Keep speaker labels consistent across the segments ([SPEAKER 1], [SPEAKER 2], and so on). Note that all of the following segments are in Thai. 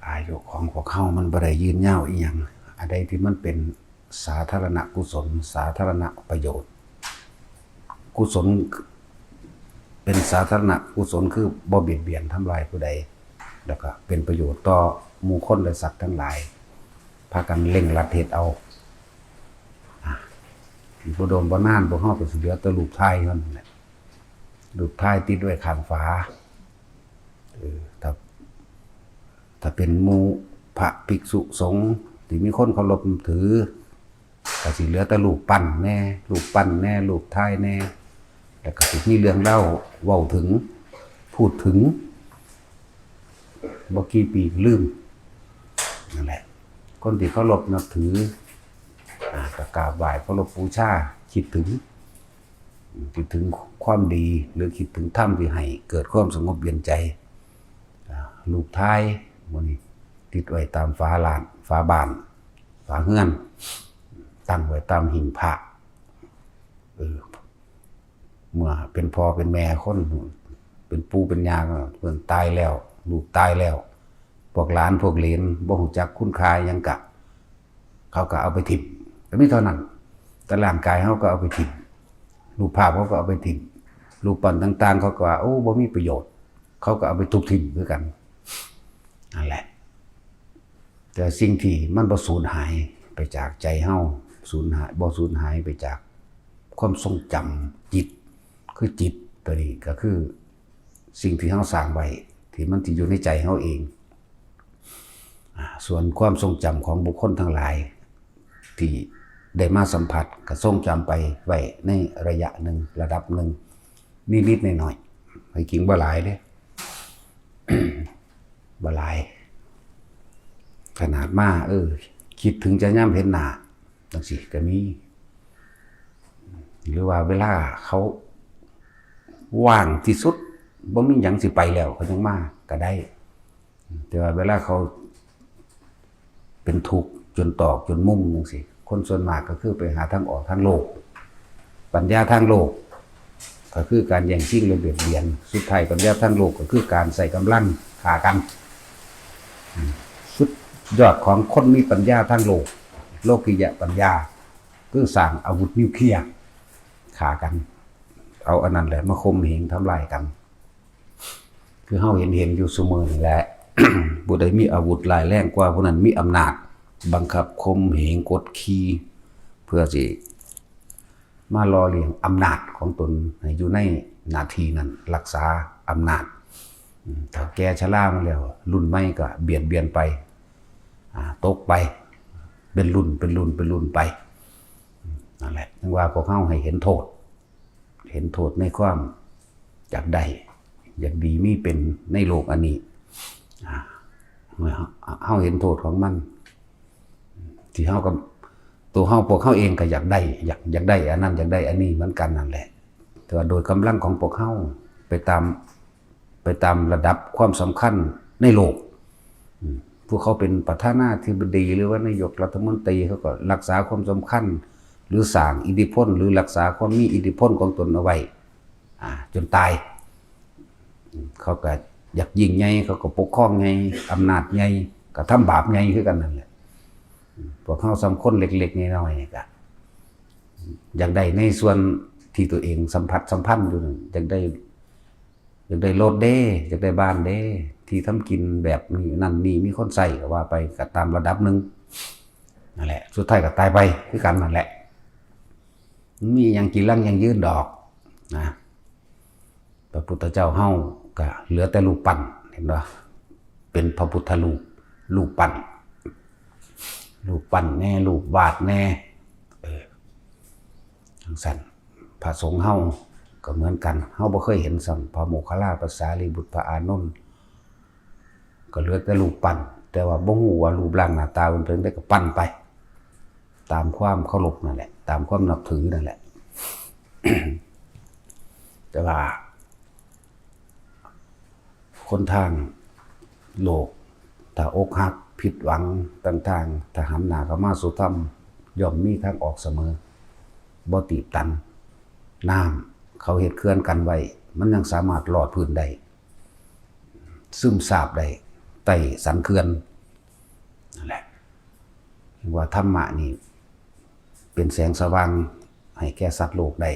[SPEAKER 1] อายุของพวกเขามันบ่ได้ยืนยาวอีหยังอะไรที่มันเป็นสาธารณกุศลสาธารณประโยชน์กุศลเป็นสาธารณกุศลคือบ่เบียดเบียนทำลายผู้ใดแล้วก็เป็นประโยชน์ต่อหมู่คนและสัตว์ทั้งหลายพากันเร่งรัดเฮ็ดเอาบ่โดนบ่นานพวกเฮาก็สิเหลือแต่รูปถ่ายเท่านั้นแหละรูปถ่ายติดไว้ข้างฝาถ้าเป็นหมู่พระภิกษุสงฆ์ที่มีคนเคารพถือก็สิเหลือแต่รูปปั้นแน่รูปปั้นแน่รูปถ่ายแน่แล้วก็สิมีเรื่องเล่าเว้าถึงพูดถึงบ่กี่ปีลืมนั่นแหละคนที่เคารพนับถือก็กราบไหว้เคารพบูชาคิดถึงความดีหรือคิดถึงธรรมที่ให้เกิดความสงบเย็นใจรูปถ่ายมื้อนี้ติดไว้ตามฝาลานฝาบ้านฝาเรือนตั้งไว้ตามหิ้งพระเมื่อเป็นพ่อเป็นแม่คนเป็นปู่เป็นย่าเพิ่นตายแล้วลูกตายแล้วพวกหลานพวกเหลนบ่ฮู้จักคุณค่าหยังกะเขาก็เอาไปทิ่มก็มีเท่านั้นแต่ร่างกายเขาก็เอาไปทิ่มรูปภาพเขาก็เอาไปทิ่มรูปปั้นต่างๆเขาก็ว่าโอ้บ่มีประโยชน์เขาก็เอาไปทุบทิ่มด้วยกันนั่นแหละแต่สิ่งที่มันบ่สูญหายไปจากใจเฮาบ่สูญหายไปจากความทรงจำจิตคือจิตตัวนี้ก็คือสิ่งที่เฮาสร้างไว้ที่มันสิอยู่ในใจเฮาเองส่วนความทรงจำของบุคคลทั้งหลายที่ได้มาสัมผัสก็ทรงจำไปไว้ในระยะหนึ่งระดับหนึ่งนิดๆหน่อยๆให้กินบ่หลายเด้ บ่หลายขนาดมาคิดถึงจะย่ำเห็นหน้าจังซี่ก็มีหรือว่าเวลาเขาว่างที่สุดบ่มีหยังสิไปแล้วเขาจังมาก็ได้แต่ว่าเวลาเขาเป็นทุกข์จนตอกจนมุมจังซี่คนส่วนมากก็คือไปหาทางออกทางโลกปัญญาทางโลกก็คือการแย่งชิงและเบียดเบียนสุดท้ายปัญญาทางโลกก็คือการใส่กำลังฆ่ากันสุดยอดของคนมีปัญญาทางโลกโลกิยะปัญญาคือสร้างอาวุธนิวเคลียร์ฆ่ากันเอาอันนั้นแหละมาข่มเหงทำลายกันคือเฮาเห็นอยู่เสมอนี่แหละ ผู้ใดมีอาวุธร้ายแรงกว่าผู้นั้นมีอำนาจบังคับข่มเหงกดขี่เพื่อสิมารอเลี้ยงอำนาจของตนให้อยู่ในหน้าที่นั้นรักษาอำนาจถ้าแกชรามาแล้วรุ่นใหม่ก็เบียดเบียนไปตกไปเป็นรุ่นไปนั่นแหละถึงว่าพวกเฮาให้เห็นโทษในความอยากได้อยากดีมีเป็นในโลกอันนี้เฮาเห็นโทษของมันที่เฮากับตัวเฮาพวกเฮาเองก็อยากได้อันนั้นอยากได้อันนี้เหมือนกันนั่นแหละแต่ว่าโดยกำลังของพวกเฮาไปตามระดับความสำคัญในโลกพวกเขาเป็นประธานาธิบดีหรือว่านายกรัฐมนตรีเขาก็รักษาความสำคัญหรือสร้างอิทธิพลหรือรักษาความมีอิทธิพลของตนเอาไว้จนตายเขาก็อยากยิ่งใหญ่เขาก็ปกครองใหญ่อำนาจใหญ่ก็ทำบาปใหญ่คือกันนั่นแหละพวกเขาสำคัญเล็กๆน้อยๆก็อยากได้ในส่วนที่ตัวเองสัมพันธ์อยู่อยากได้รถเด้อยากได้บ้านเด้ที่ทำกินแบบนี้นั่นนี่มีคนใส่ก็ว่าไปก็ตามระดับหนึ่งนั่นแหละสุดท้ายก็ตายไปคือกันนั่นแหละมีอย่างกินลังยังยืนดอกนะพระพุทธเจ้าเฮาก็เหลือแต่รูปปั้นเห็นบ่เป็นพระพุทธรูปปั้นแน่รูปวาดแน่ทั้งสั้นพระสงฆ์เฮาก็เหมือนกันเฮาบ่เคยเห็นสัมพระโมคคัลลาภาษาลีบุตรพระอานนท์ก็เหลือแต่รูปปั้นแต่ว่าบ่ฮู้ว่ารูปร่างหน้าตาเป็นได้ก็ปั้นไปตามความเคารพนั่นแหละตามความนับถือนั่นแหละ แต่ว่าคนทางโลกถ้าอกหักผิดหวังต่างๆถ้าหันหน้าเข้ามาสู่ธรรมย่อมมีทางออกเสมอบ่ตีบตันน้ำเขาเฮ็ดเขื่อนกันไว้มันยังสามารถลอดพื้นได้ซึมซาบได้ไต่สันเขื่อน นั่นแหละว่าธรรมะนี่เป็นแสงสว่างให้แก่สัตว์โลกได้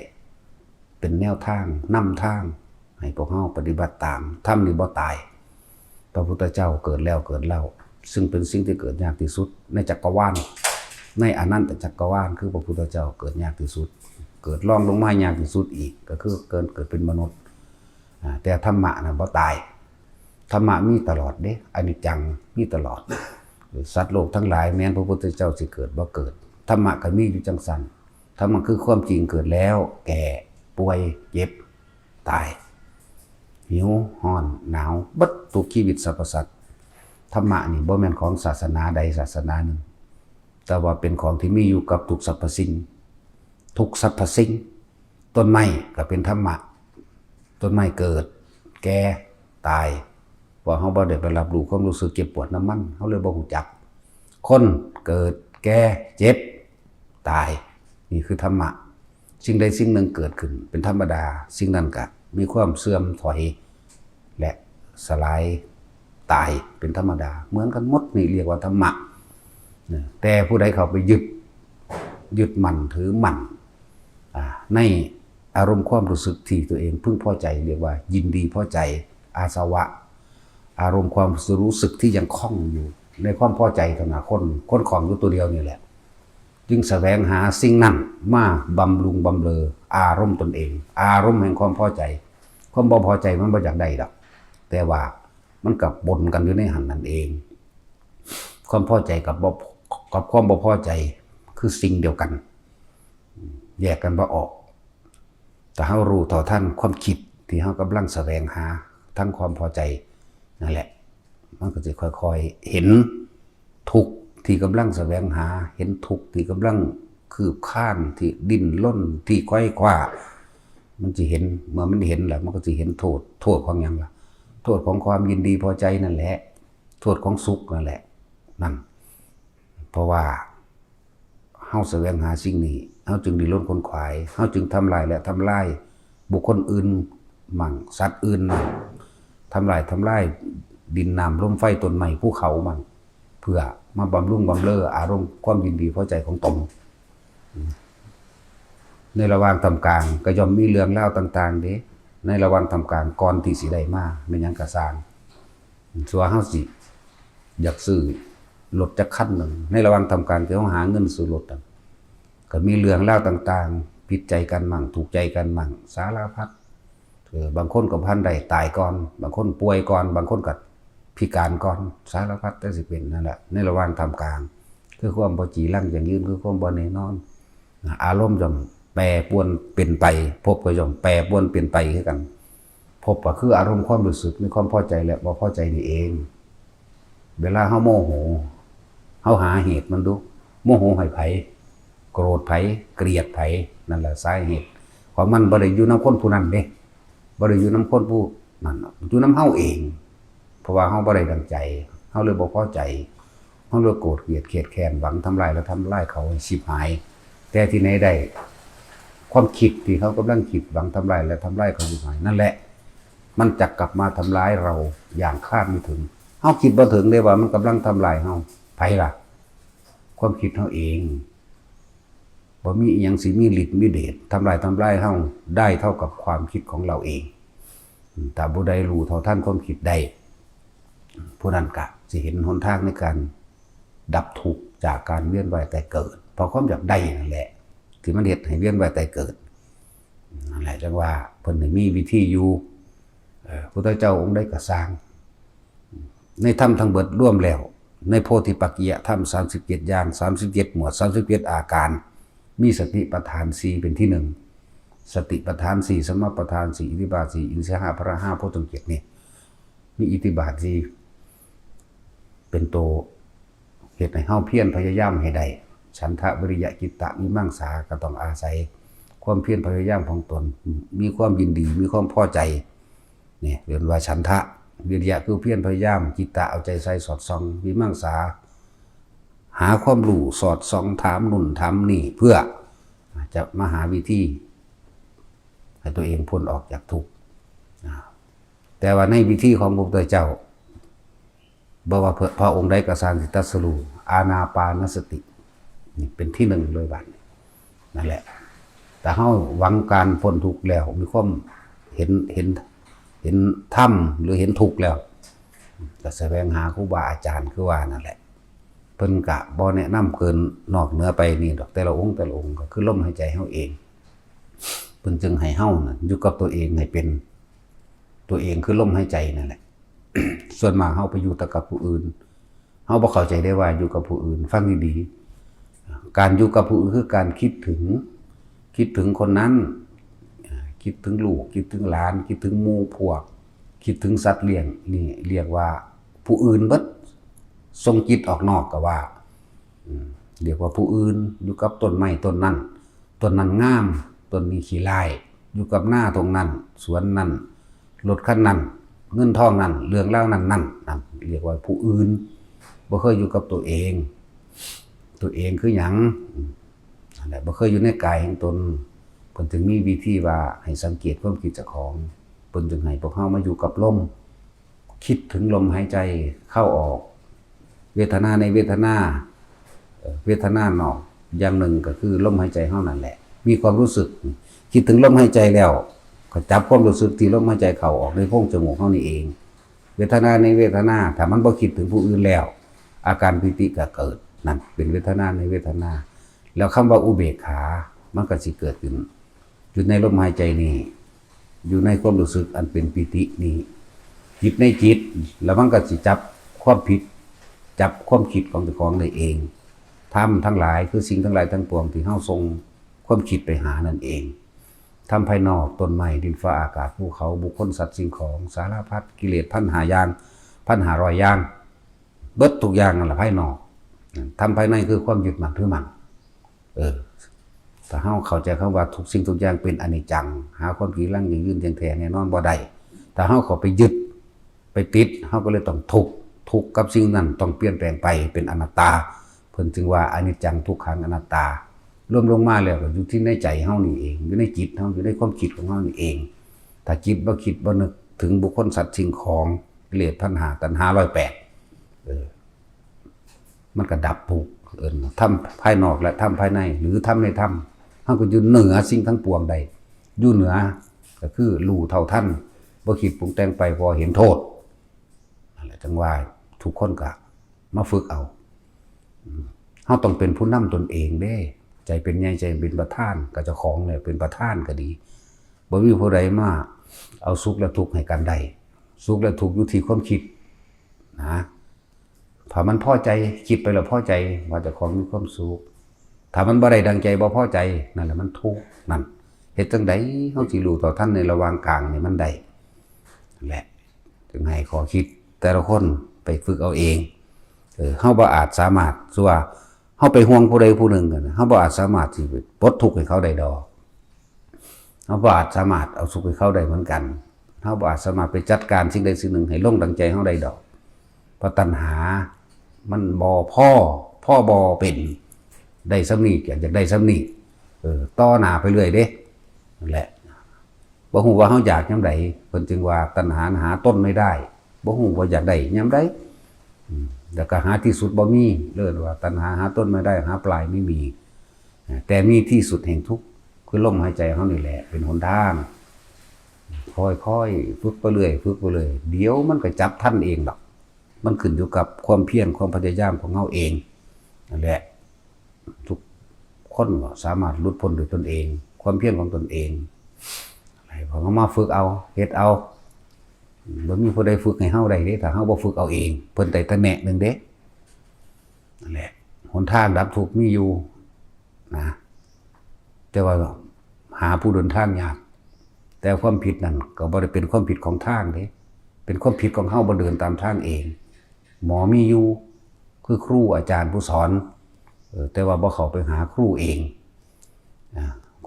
[SPEAKER 1] เป็นแนวทางนำทางให้พวกเราปฏิบัติตามธรรมนี่บ่ตายพระพุทธเจ้าเกิดแล้วเกิดเล่าซึ่งเป็นสิ่งที่เกิดยากที่สุดในจักรวาลในอนันตจักรวาลคือพระพุทธเจ้าเกิดยากที่สุดเกิดรองลงมายากที่สุดอีกก็คือเกิดเป็นมนุษย์แต่ธรรมะน่ะบ่ตายธรรมะมีตลอดเด้อนิจจังมีตลอดสัตว์โลกทั้งหลายแม้นพระพุทธเจ้าสิเกิดบ่เกิดธรรมะก็มีอยู่จังซั่นธรรมะคือความจริงเกิดแล้วแก่ป่วยเจ็บตายหิวร้อนหนาวเบิดทุกชีวิตสรรพสัตว์ธรรมะนี่บ่แม่นของศาสนาใดศาสนาหนึ่งแต่ว่าเป็นของที่มีอยู่กับทุกสรรพสิ่งทุกสรรพสิ่งต้นไม้ก็เป็นธรรมะต้นไม้เกิดแก่ตายว่าเฮาบ่ได้ไปรับรู้ความรู้สึกเจ็บปวดน้ำมันเฮาเลยบ่รู้จักคนเกิดแก่เจ็บตายนี่คือธรรมะสิ่งใดสิ่งหนึ่งเกิดขึ้นเป็นธรรมดาสิ่งนั้นก็มีความเสื่อมถอยและสลายตายเป็นธรรมดาเหมือนกันหมดนี่เรียกว่าธรรมะแต่ผู้ใดเข้าไปยึดมั่นถือมั่นในอารมณ์ความรู้สึกที่ตัวเองพึงพอใจเรียกว่ายินดีพอใจอาสวะอารมณ์ความรู้สึกที่ยังคล้องอยู่ในความพอใจต่างหากคนของอยู่ตัวเดียวนี่แหละจึงแสวงหาสิ่งนั้นมาบำรุงบำเรออารมณ์ตนเองอารมณ์แห่งความพอใจความบ่พอใจมันบ่อยากได้ดอกแต่ว่ามันกับปนกันอยู่ในหันนั่นเองความพอใจกับความบ่พอใจคือสิ่งเดียวกันแยกกันบ่ออกแต่เฮารู้ต่อท่านความคิดที่เฮากำลังแสวงหาทั้งความพอใจนั่นแหละมันก็จะค่อยๆเห็นทุกข์ที่กำลังแสวงหาเห็นทุกข์ที่กำลังคืบคลานที่ดิ้นร่นที่ไขว้คว้ามันจะเห็นเมื่อมันเห็นแล้วมันก็จะเห็นโทษของหยังล่ะโทษของความยินดีพอใจนั่นแหละโทษของสุขนั่นแหละนั่นเพราะว่าเฮาแสวงหาสิ่งนี้เฮาจึงดิ้นรนขนขวายเฮาจึงทำลายและทำลายบุคคลอื่นมั่งสัตว์อื่นมั่งทำลายดินน้ำลมไฟต้นไม้ภูเขามั่งเพื่อมาบำรุงบำเรออารมณ์ความยินดีพอใจของตนในระหว่างทำกลางก็ย่อมมีเรื่องเล่าต่างๆเด้ในระหว่างทำกลางก่อนที่สิได้มาเป็นหยังกระสร้างส่วนเฮาสิอยากซื้อรถจักรคันหนึ่งในระหว่างทำการที่เฮาหาเงินซื้อรถก็มีเรื่องเล่าต่างๆผิดใจกันมั่งถูกใจกันมั่งสารพัดบางคนก็พันได้ตายก่อนบางคนป่วยก่อนบางคนก็พิการก่อนสารพัดแต่สิเป็นนั่นแหละในระหว่างทำกลางคือความบ่จีรังอย่างยืนคือความบ่แน่นอนอารมณ์ย่อมแปรปรวนเปลี่ยนไปพบก็ย่อมแปรปรวนเปลี่ยนไปคือกันพบก็คืออารมณ์ความรู้สึกมีความพอใจและบ่พอใจนี่เองเวลาเฮาโมโหเฮาหาเหตุมันดูโมโหให้ไผโกรธไผเกลียดไผนั่นแหละสาเหตุเพราะมันบ่ได้อยู่นำคนผู้นั้นเด้บ่ได้อยู่นำคนผู้นั้นอยู่นำเฮาเองเพราะว่าเฮาบ่ได้ดังใจเฮาเลยบ่พอใจเฮาเลยโกรธเกลียดเคียดแค้นหวังทำลายแล้วทำลายเขาให้ชิบหายแต่ที่ไหนได้ความคิดที่เขากำลังคิดหวังทำลายและทำลายเขาชิบหายนั่นแหละมันจะกลับมาทำร้ายเราอย่างคาดไม่ถึงเฮาคิดบ่ถึงได้ว่ามันกำลังทำลายเฮาไผล่ะความคิดเฮาเองบ่มีอิหยังสิมีฤทธิ์มีเดชทำลายเฮาได้เท่ากับความคิดของเราเองแต่ผู้ใดรู้เท่าทันความคิดได้ผู้นั้นก็สิเห็นหนทางในการดับทุกข์จากการเวียนว่ายตายเกิดเพราะความอยากได้นั่นแหละที่มันเฮ็ดให้เวียนว่ายตายเกิดนั่นแหละจังว่าเพิ่นมีวิธีอยู่พระพุทธเจ้าองค์ใดก็สร้างในธรรมทั้งเบิดร่วมแล้วในโพธิปักขิยธรรม37อย่าง37หมวด37อาการมีสติปัฏฐาน4เป็นที่1สติปัฏฐาน4สมปัฏฐาน4อิทธิบาท4อินทรีย์5พระ5โพชฌงค์7นี่มีอิทธิบาท4เป็นตัวเฮ็ดให้เฮาเพียรพยายามให้ได้ฉันทะวิริยะจิตตะวิมังสาก็ต้องอาศัยความเพียรพยายามของตนมีความยินดีมีความพอใจนี่เรียกว่าฉันทะวิริยะคือเพียรพยายามจิตตะเอาใจใส่สอดส่องวิมังสาหาความรู้สอดส่องถามนู่นถามนี่เพื่อจะมาหาวิธีให้ตัวเองพ้นออกจากทุกข์แต่ว่าในวิธีของพระพุทธเจ้า บ่ว่าพระองค์ใดก็สร้างสิตรัสรู้อานาปานสตินี่เป็นที่หนึ่งเลยบัดนี้นั่นแหละแต่เฮาหวังการพ้นทุกข์แล้วมีความเห็นธรรมหรือเห็นทุกข์แล้วก็แสวงหาครูบาอาจารย์คือว่านั่นแหละเพิ่นก็บ่แนะนำเกินนอกเหนือไปนี่ดอกแต่ละองค์ก็คือลมหายใจเฮาเองเพิ่นจึงให้เฮาน่ะอยู่กับตัวเองให้เป็นตัวเองคือลมหายใจนั่นแหละ ส่วนมากเฮาไปอยู่แต่กับผู้อื่นเฮาบ่เข้าใจได้ว่าอยู่กับผู้อื่นฟังดีๆการอยู่กับผู้อื่นคือการคิดถึงคนนั้นคิดถึงลูกคิดถึงหลานคิดถึงหมู่พวกคิดถึงสัตว์เลี้ยงนี่เรียกว่าผู้อื่นเบิดส่งจิตออกนอกก็ว่าเรียกว่าผู้อื่นอยู่กับต้นไม้ต้นนั้นงามต้นนี้ขี้ร้ายอยู่กับหน้าตรงนั้นสวนนั้นรถคันนั้นเงินทองนั้นเรื่องเล่านั้นเรียกว่าผู้อื่นบ่เคยอยู่กับตัวเองคือหยังนั่นแหละบ่เคยอยู่ในกายแห่งตนเพิ่นถึงมีวิธีว่าให้สังเกตความคิดเจ้าของเพิ่นจึงให้พวกเฮามาอยู่กับลมคิดถึงลมหายใจเข้าออกเวทนาในเวทนานอกอย่างหนึ่งก็คือลมหายใจเฮานั่นแหละมีความรู้สึกคิดถึงลมหายใจแล้วก็จับความรู้สึกที่ลมหายใจเข้าออกในโพรงจมูกเฮานี่เองเวทนาในเวทนาถ้ามันบ่คิดถึงผู้อื่นแล้วอาการปิติก็เกิดนั่นเป็นเวทนาในเวทนาแล้วคำว่าอุเบกขามันก็สิเกิดขึ้นอยู่ในลมหายใจนี้อยู่ในความรู้สึกอันเป็นปิตินี้จิตในจิตแล้วมันก็สิจับความผิดจับความคิดของเจ้าของได้เองธรรมทั้งหลายคือสิ่งทั้งหลายทั้งปวงที่เฮาทรงความคิดไปหานั่นเองธรรมภายนอกต้นไม้ดินฟ้าอากาศภูเขาบุคคลสัตว์สิ่งของสารพัดกิเลส1,500 อย่าง1,500 อย่างเบิดทุกอย่างนั่นแหละภายนอกธรรมภายในคือความยึดมั่นถือมั่นถ้าเฮาเข้าใจคำว่าทุกสิ่งทุกอย่างเป็นอนิจจังหาความยั่งยืนเที่ยงแท้แน่นอนบ่ได้ถ้าเฮาเข้าไปยึดไปติดเฮาก็เลยต้องทุกข์กับสิ่งนั้นต้องเปลี่ยนแปลงไปเป็นอนัตตาเพิ่นจึงว่าอนิจจังทุกขังอนัตตารวมลงมาแล้วก็อยู่ที่ในใจเฮานี่เองอยู่ในจิตเฮาอยู่ในความคิดของเฮานี่เองถ้าจิตบ่คิดบ่นึกถึงบุคคลสัตว์สิ่งของกิเลส1,500ตัณหา108มันก็ดับทุกข์ธรรมภายนอกและธรรมภายในหรือธรรมในธรรมเฮาก็อยู่เหนือสิ่งทั้งปวงใดอยู่เหนือก็คือรู้เท่าทันบ่คิดปรุงแต่งไปพอเห็นโทษนั่นแหละจังว่าทุกคนก็มาฝึกเอาเฮาต้องเป็นผู้นำตนเองเด้ใจเป็นใหญ่ใจเป็นประธานก็เจ้าของเนี่ยเป็นประธานก็ดีบ่มีผู้ใดมาเอาสุขและทุกข์ให้กันได้สุขและทุกข์อยู่ที่ความคิดนะถ้ามันพอใจคิดไปแล้วพอใจว่าเจ้าของมีความสุขถ้ามันบ่ได้ดังใจบ่พอใจนั่นแหละมันทุกข์นั่นเฮ็ดจังได๋เฮาสิรู้ต่อท่านในระหว่างกลางนี่มันได้แหละจึงให้ขอคิดแต่ละคนไปฝึกเอาเองเฮาบ่อาจสามารถสิว่าเฮาไปห่วงผู้ใดผู้หนึ่งกันเฮาบ่อาจสามารถสิปลดทุกข์ให้เขาได้ดอกเฮาบ่อาจสามารถเอาสุขให้เขาได้เหมือนกันเฮาบ่อาจสามารถไปจัดการสิ่งใดสิ่งหนึ่งให้ลงดังใจเฮาได้ดอกเพราะตัณหามันบ่พ่อบ่เป็นได้สำนีอยากได้สำนีต่อหน้าไปเรื่อยเด้นั่นแหละบ่ฮู้ว่าเฮาอยากยามใดเพิ่นจึงว่าตัณหาหาต้นไม่ได้บ่ฮู้ว่าอยากได้ยามใดแล้วก็หาที่สุดบ่มีเลิศว่าตัณหาหาต้นไม่ได้หาปลายไม่มีแต่มีที่สุดแห่งทุกข์คือลมหายใจเฮานี่แหละเป็นหนทางค่อยๆฝึกไปเรื่อยเดี๋ยวมันก็จับทันเองดอกมันขึ้นอยู่กับความเพียรความพยายามของเฮาเองนั่นแหละทุกคนก็สามารถหลุดพ้นด้วยตนเองความเพียรของตนเองอะไรพอเฮามาฝึกเอาเฮ็ดเอาบ่มีผู้ใดฝึกให้เฮาได้เด้ถ้าเฮาบ่ฝึกเอาเองเพิ่นได้แต่แนะนึงเด้นั่นแหละหนทางดับทุกข์มีอยู่นะแต่ว่าหาผู้เดินทางยากแต่ความผิดนั่นก็บ่ได้เป็นความผิดของทางเด้เป็นความผิดของเฮาบ่เดินตามทางเองหมอมีอยู่คือครูอาจารย์ผู้สอนแต่ว่าบ่เข้าไปหาครูเอง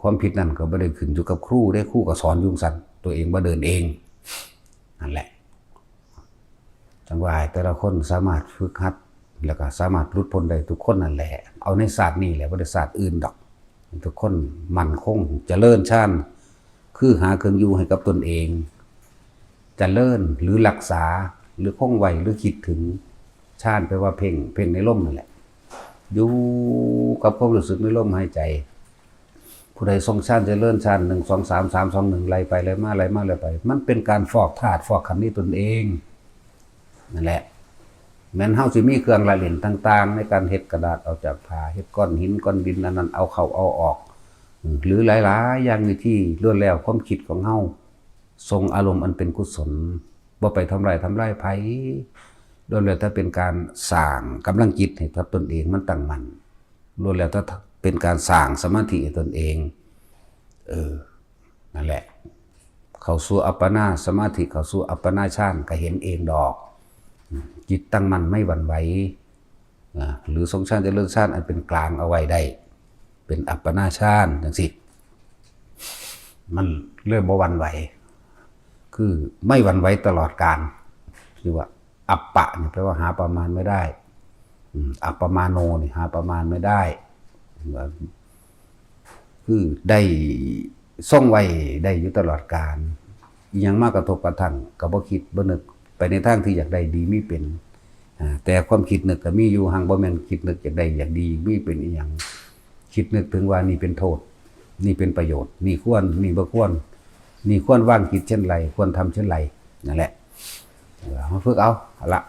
[SPEAKER 1] ความผิดนั่นก็บ่ได้ขึ้นอยู่กับครูได้ครูก็สอนอยู่ซั่นตัวเองบ่เดินเองนั่นแหละจังว่าแต่ละคนสามารถฝึกหัดแล้วก็สามารถหลุดพ้นได้ทุกคนนั่นแหละเอาในศาสตร์นี้แหละบ่ได้ศาสตร์อื่นดอกทุกคนมั่นคงเจริญชาญคือหาเครื่องอยู่ให้กับตนเองเจริญหรือรักษาหรือคงไว้หรือคิดถึง ฌานแปลว่าเพ่งเพ่งในลมนั่นแหละอยู่กับความรู้สึกในลมหายใจผู้ใดทรงฌานเจริญฌาน1 2 3 3 2 1ไล่ไปไล่มาไล่มาไล่ไปมันเป็นการฟอกธาตุฟอกขันธ์นี้ตนเองนั่นแหละแม้นเฮาสิมีเครื่องละเล่นต่างๆในการเฮ็ดกระดาษเอาจากผ้าเฮ็ดก้อนหินก้อนดินอันนั้นเอาเข้าเอาออกหรือหลายๆอย่างวิธีล้วนแล้วความคิดของเฮาทรงอารมณ์อันเป็นกุศลบ่ไปทำลายไผล้วนแล้วถ้าเป็นการสร้างกำลังจิตให้กับตนเองมันตั้งมั่นล้วนแล้วถ้าเป็นการสร้างสมาธิให้ตนเองนั่นแหละเข้าสู่อัปปนาสมาธิเข้าสู่อัปปนาฌานก็เห็นเองดอกจิตตั้งมั่นไม่หวั่นไหวหรือทรงฌานเจริญฌานอันเป็นกลางเอาไว้ได้เป็นอัปปนาฌานจังซี่มันเริ่มบ่หวั่นไหวคือไม่หวั่นไหวตลอดกาลหรือว่าอัปปะเนี่ยแปลว่าหาประมาณไม่ได้อัปปมาโนนี่หาประมาณไม่ได้คือได้ทรงไว้ได้อยู่ตลอดกาลยังมากกระทบกระทั่งก็บ่คิดบ่นึกไปในทางที่อยากได้ดีมีเป็นแต่ความคิดนึกก็มีอยู่หังบ่แม่นคิดนึกอยากได้อยากดีมีเป็นอีหยังคิดนึกถึงว่านี่เป็นโทษนี่เป็นประโยชน์นี่ควรนี่บ่ควรนี่ควรวางจิตเช่นไรควรทำเช่นไรนั่นแหละมาฝึกเอาละ